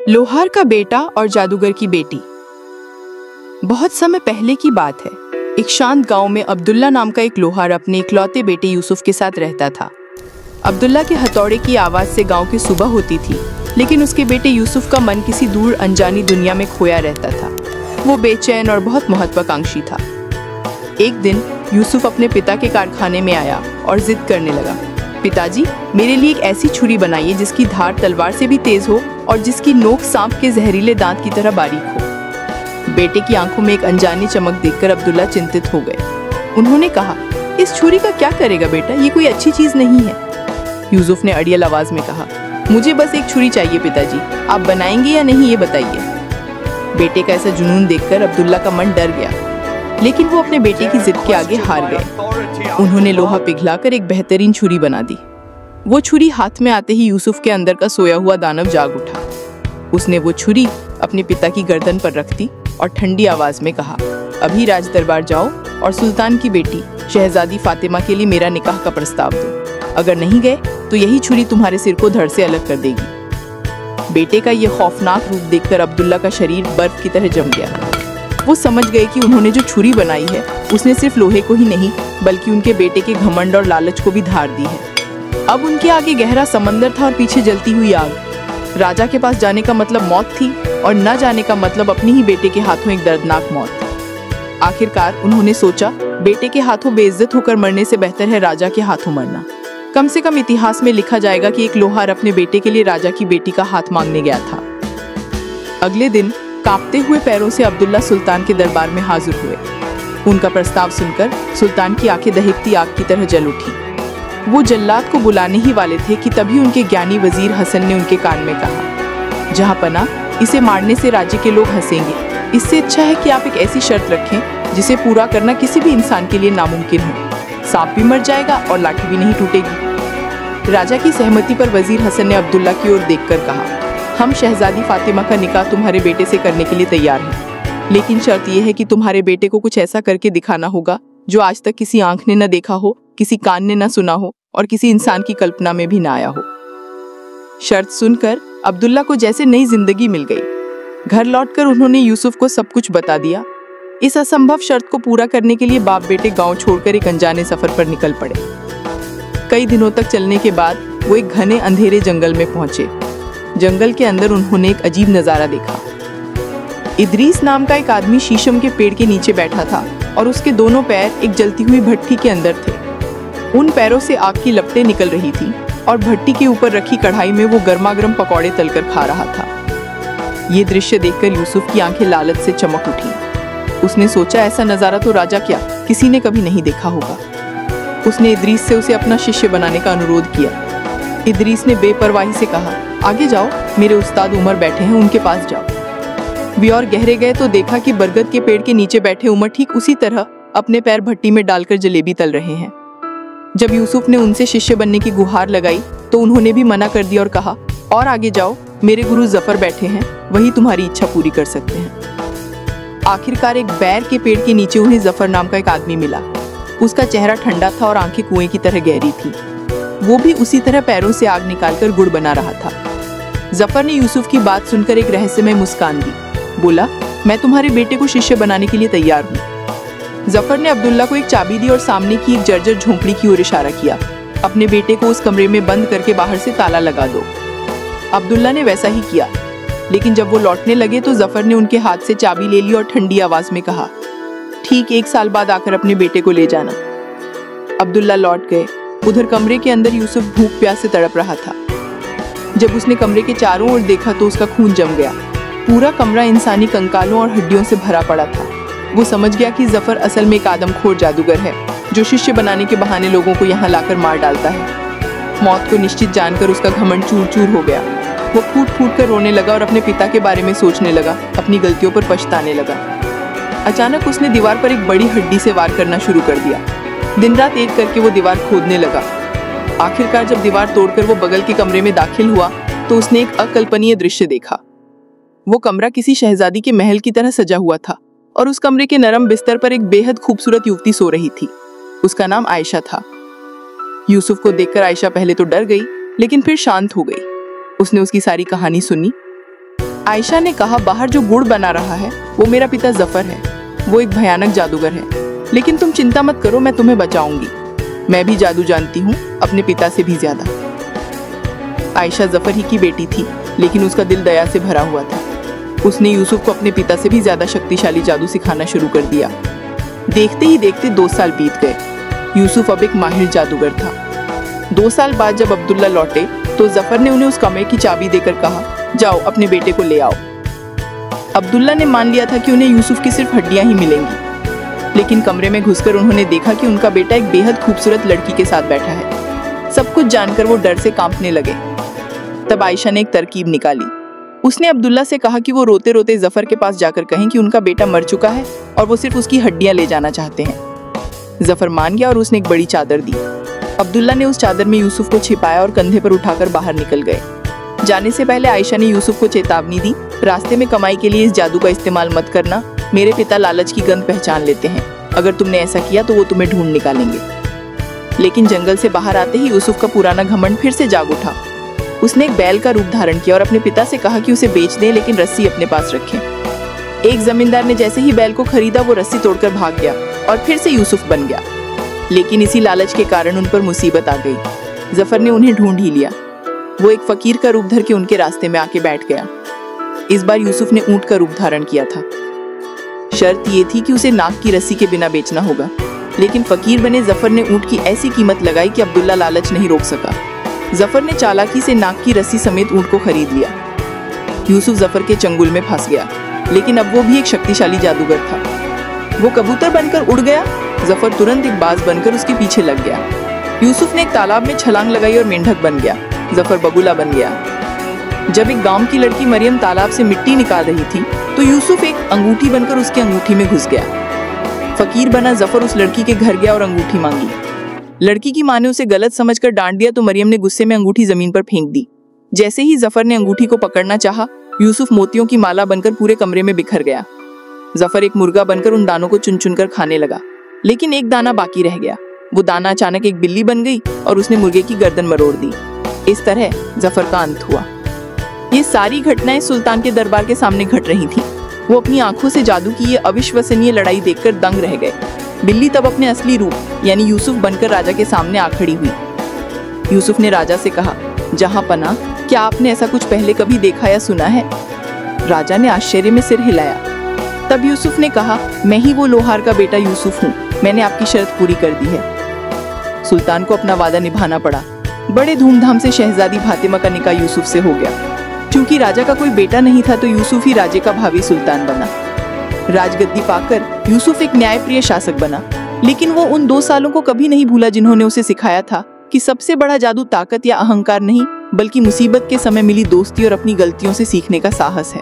लोहार का बेटा और जादूगर की बेटी। बहुत समय पहले की बात है। एक शांत गांव में अब्दुल्ला नाम का एक लोहार अपने इकलौते बेटे यूसुफ के साथ रहता था। अब्दुल्ला के हथौड़े की आवाज से गांव की सुबह होती थी, लेकिन उसके बेटे यूसुफ का मन किसी दूर अनजानी दुनिया में खोया रहता था। वो बेचैन और बहुत महत्वाकांक्षी था। एक दिन यूसुफ अपने पिता के कारखाने में आया और जिद करने लगा, पिताजी, मेरे लिए एक ऐसी छुरी बनाइए जिसकी धार तलवार से भी तेज हो और जिसकी नोक सांप के जहरीले दांत की तरह बारीक हो। बेटे की आंखों में एक अनजानी चमक देखकर अब्दुल्ला चिंतित हो गए। उन्होंने कहा, इस छुरी का क्या करेगा बेटा, ये कोई अच्छी चीज नहीं है। यूसुफ ने अड़ियल आवाज में कहा, मुझे बस एक छुरी चाहिए पिताजी, आप बनाएंगे या नहीं ये बताइए। बेटे का ऐसा जुनून देखकर अब्दुल्ला का मन डर गया, लेकिन वो अपने बेटे की जिद के आगे हार गए। उन्होंने लोहा पिघलाकर एक बेहतरीन छुरी बना दी। वो छुरी हाथ में आते ही यूसुफ के अंदर का सोया हुआ दानव जाग उठा। उसने वो छुरी अपने पिता की गर्दन पर रख दी और ठंडी आवाज में कहा, अभी राज दरबार जाओ और सुल्तान की बेटी शहजादी फातिमा के लिए मेरा निकाह का प्रस्ताव दो। अगर नहीं गए तो यही छुरी तुम्हारे सिर को धड़ से अलग कर देगी। बेटे का ये खौफनाक रूप देखकर अब्दुल्ला का शरीर बर्फ की तरह जम गया। वो समझ गए कि उन्होंने जो छुरी बनाई है उसने सिर्फ लोहे को ही नहीं बल्कि उनके बेटे के घमंड और लालच को भी धार दी है। अब उनके आगे गहरा समंदर था और पीछे जलती हुई आग। राजा के पास जाने का मतलब मौत थी और न जाने का मतलब अपने ही बेटे के हाथों एक दर्दनाक मौत। आखिरकार उन्होंने सोचा, बेटे के हाथों बेइज्जत होकर मरने से बेहतर है राजा के हाथों मरना। कम से कम इतिहास में लिखा जाएगा कि एक लोहार अपने बेटे के लिए राजा की बेटी का हाथ मांगने गया था। अगले दिन कांपते हुए पैरों से अब्दुल्ला सुल्तान के दरबार में हाजिर हुए। उनका प्रस्ताव सुनकर सुल्तान की आंखें दहिकती आग की तरह जल उठी। वो जल्लाद को बुलाने ही वाले थे कि तभी उनके ज्ञानी वजीर हसन ने उनके कान में कहा, जहां पना, इसे मारने से राज्य के लोग हंसेंगे। इससे अच्छा है कि आप एक ऐसी शर्त रखें जिसे पूरा करना किसी भी इंसान के लिए नामुमकिन हो। सांप भी मर जाएगा और लाठी भी नहीं टूटेगी। राजा की सहमति पर वजीर हसन ने अब्दुल्ला की ओर देखकर कहा, हम शहजादी फातिमा का निकाह तुम्हारे बेटे से करने के लिए तैयार हैं, लेकिन शर्त यह है कि तुम्हारे बेटे को कुछ ऐसा करके दिखाना होगा जो आज तक किसी आंख ने न देखा हो, किसी कान ने न सुना हो और किसी इंसान की कल्पना में भी न आया हो। शर्त सुनकर अब्दुल्ला को जैसे नई जिंदगी मिल गई। घर लौटकर उन्होंने यूसुफ को सब कुछ बता दिया। इस असंभव शर्त को पूरा करने के लिए बाप बेटे गांव छोड़कर एक अनजाने सफर पर निकल पड़े। कई दिनों तक चलने के बाद वो एक घने अंधेरे जंगल में पहुंचे। जंगल के अंदर उन्होंने एक अजीब नजारा देखा। इदरीस नाम का एक आदमी शीशम के पेड़ के नीचे बैठा था और उसके दोनों पैर एक जलती हुई भट्टी के अंदर थे। उन पैरों से आग की लपटें निकल रही थी और भट्टी के ऊपर रखी कढ़ाई में वो गर्मागर्म पकौड़े तलकर खा रहा था। ये दृश्य देखकर यूसुफ की आंखें लालच से चमक उठी। उसने सोचा, ऐसा नजारा तो राजा क्या किसी ने कभी नहीं देखा होगा। उसने इदरीस से उसे अपना शिष्य बनाने का अनुरोध किया। इदरीस ने बेपरवाही से कहा, आगे जाओ, मेरे उस्ताद उमर बैठे हैं, उनके पास जाओ। वे और गहरे गए तो देखा कि बरगद के पेड़ के नीचे बैठे उमर ठीक उसी तरह अपने पैर भट्टी में डालकर जलेबी तल रहे हैं। जब यूसुफ ने उनसे शिष्य बनने की गुहार लगाई तो उन्होंने भी मना कर दिया और कहा, और आगे जाओ, मेरे गुरु जफर बैठे हैं, वही तुम्हारी इच्छा पूरी कर सकते हैं। आखिरकार एक बैर के पेड़ के नीचे उन्हें जफर नाम का एक आदमी मिला। उसका चेहरा ठंडा था और आंखें कुएं की तरह गहरी थी। वो भी उसी तरह पैरों से आग निकालकर गुड़ बना रहा था। जफर ने यूसुफ की बात सुनकर एक रहस्यमय मुस्कान दी। बोला, मैं तुम्हारे बेटे को शिष्य बनाने के लिए तैयार हूँ। जफर ने अब्दुल्ला को एक चाबी दी और सामने की एक जर्जर झोंपड़ी की ओर इशारा किया। अपने बेटे को उस कमरे में बंद करके बाहर से ताला लगा दो। अब्दुल्ला ने वैसा ही किया, लेकिन जब वो लौटने लगे तो जफर ने उनके हाथ से चाबी ले ली और ठंडी आवाज में कहा, ठीक 1 साल बाद आकर अपने बेटे को ले जाना। अब्दुल्ला लौट गए। उधर कमरे के अंदर यूसुफ भूख प्यास से तड़प रहा था। जब उसने कमरे के चारों ओर देखा तो उसका खून जम गया। पूरा कमरा इंसानी कंकालों और हड्डियों से भरा पड़ा था। वो समझ गया कि जफर असल में एक आदमखोर जादूगर है जो शिष्य बनाने के बहाने लोगों को यहाँ लाकर मार डालता है। मौत को निश्चित जानकर उसका घमंड चूर चूर हो गया। वो फूट फूट कर रोने लगा और अपने पिता के बारे में सोचने लगा, अपनी गलतियों पर पछताने लगा। अचानक उसने दीवार पर एक बड़ी हड्डी से वार करना शुरू कर दिया। दिन रात एक करके वो दीवार खोदने लगा। आखिरकार जब दीवार तोड़कर वो बगल के कमरे में दाखिल हुआ तो उसने एक अकल्पनीय दृश्य देखा। वो कमरा किसी शहजादी के महल की तरह सजा हुआ था और उस कमरे के नरम बिस्तर पर एक बेहद खूबसूरत युवती सो रही थी। उसका नाम आयशा था। यूसुफ को देखकर आयशा पहले तो डर गई, लेकिन फिर शांत हो गई। उसने उसकी सारी कहानी सुनी। आयशा ने कहा, बाहर जो गुड़ बना रहा है वो मेरा पिता जफर है। वो एक भयानक जादूगर है, लेकिन तुम चिंता मत करो, मैं तुम्हें बचाऊंगी। मैं भी जादू जानती हूँ, अपने पिता से भी ज्यादा। आयशा जफर ही की बेटी थी, लेकिन उसका दिल दया से भरा हुआ था। उसने यूसुफ को अपने पिता से भी ज्यादा शक्तिशाली जादू सिखाना शुरू कर दिया। देखते ही देखते 2 साल बीत गए। यूसुफ अब एक माहिर जादूगर था। 2 साल बाद जब अब्दुल्ला लौटे तो जफर ने उन्हें उस कमरे की चाबी देकर कहा, जाओ अपने बेटे को ले आओ। अब्दुल्ला ने मान लिया था कि उन्हें यूसुफ की सिर्फ हड्डियां ही मिलेंगी, लेकिन कमरे में घुसकर उन्होंने देखा कि उनका बेटा एक बेहद खूबसूरत लड़की के साथ बैठा है। सब कुछ जानकर वो डर से कांपने लगे। तब आयशा ने एक तरकीब निकाली। उसने अब्दुल्ला से कहा कि वो रोते रोते जफर के पास जाकर कहें कि उनका बेटा मर चुका है और वो सिर्फ उसकी हड्डियां ले जाना चाहते हैं। जफर मान गया और उसने एक बड़ी चादर दी। अब्दुल्ला ने उस चादर में यूसुफ को छिपाया और कंधे पर उठाकर बाहर निकल गए। जाने से पहले आयशा ने यूसुफ को चेतावनी दी, रास्ते में कमाई के लिए इस जादू का इस्तेमाल मत करना। मेरे पिता लालच की गंध पहचान लेते हैं। अगर तुमने ऐसा किया तो वो तुम्हें ढूंढ निकालेंगे। लेकिन जंगल से बाहर आते ही यूसुफ का पुराना घमंड फिर से जाग उठा। उसने एक बैल का रूप धारण किया और अपने पिता से कहा कि उसे बेच दें, लेकिन रस्सी अपने पास रखें। एक जमींदार ने जैसे ही बैल को खरीदा वो रस्सी तोड़कर भाग गया और फिर से यूसुफ बन गया। लेकिन इसी लालच के कारण उन पर मुसीबत आ गई। जफर ने उन्हें ढूंढ ही लिया। वो एक फकीर का रूप धर के उनके रास्ते में आके बैठ गया। इस बार यूसुफ ने ऊंट का रूप धारण किया था। शर्त ये थी कि उसे नाक की रस्सी के बिना बेचना होगा, लेकिन फकीर बने जफर ने ऊंट की ऐसी कीमत लगाई कि अब्दुल्ला लालच नहीं रोक सका। जफर ने चालाकी से नाक की रस्सी समेत ऊंट को खरीद लिया। यूसुफ जफर के चंगुल में फंस गया, लेकिन अब वो भी एक शक्तिशाली जादूगर था। वो कबूतर बनकर उड़ गया। जफर तुरंत एक बाज बनकर उसके पीछे लग गया। यूसुफ ने एक तालाब में छलांग लगाई और मेंढक बन गया। जफर बगुला बन गया। जब एक गांव की लड़की मरियम तालाब से मिट्टी निकाल रही थी तो यूसुफ एक अंगूठी बनकर उसकी अंगूठी में घुस गया। फकीर बना जफर उस लड़की के घर गया और अंगूठी मांगी। लड़की की माँ ने उसे गलत समझकर डांट दिया तो मरियम ने गुस्से में अंगूठी जमीन पर फेंक दी। जैसे ही जफर ने अंगूठी को पकड़ना चाहा, यूसुफ मोतियों की माला बनकर पूरे कमरे में बिखर गया। जफर एक मुर्गा बनकर उन दानों को चुन चुन कर खाने लगा, लेकिन एक दाना बाकी रह गया। वो दाना अचानक एक बिल्ली बन गई और उसने मुर्गे की गर्दन मरोड़ दी। इस तरह जफर का अंत हुआ। ये सारी घटनाएं सुल्तान के दरबार के सामने घट रही थीं। वो अपनी आंखों से जादू की ये अविश्वसनीय लड़ाई देखकर दंग रह गए। बिल्ली तब अपने असली रूप यानी यूसुफ बनकर राजा के सामने आ खड़ी हुई। यूसुफ ने राजा से कहा, जहां पना, क्या आपने ऐसा कुछ पहले कभी देखा या सुना है? राजा ने आश्चर्य में सिर हिलाया। तब यूसुफ ने कहा, मैं ही वो लोहार का बेटा यूसुफ हूँ। मैंने आपकी शर्त पूरी कर दी है। सुल्तान को अपना वादा निभाना पड़ा। बड़े धूमधाम से शहजादी फातिमा का निकाह यूसुफ से हो गया। क्योंकि राजा का कोई बेटा नहीं था तो यूसुफ ही राज्य का भावी सुल्तान बना। राजगद्दी पाकर यूसुफ एक न्यायप्रिय शासक बना, लेकिन वो उन 2 सालों को कभी नहीं भूला जिन्होंने उसे सिखाया था कि सबसे बड़ा जादू ताकत या अहंकार नहीं, बल्कि मुसीबत के समय मिली दोस्ती और अपनी गलतियों से सीखने का साहस है।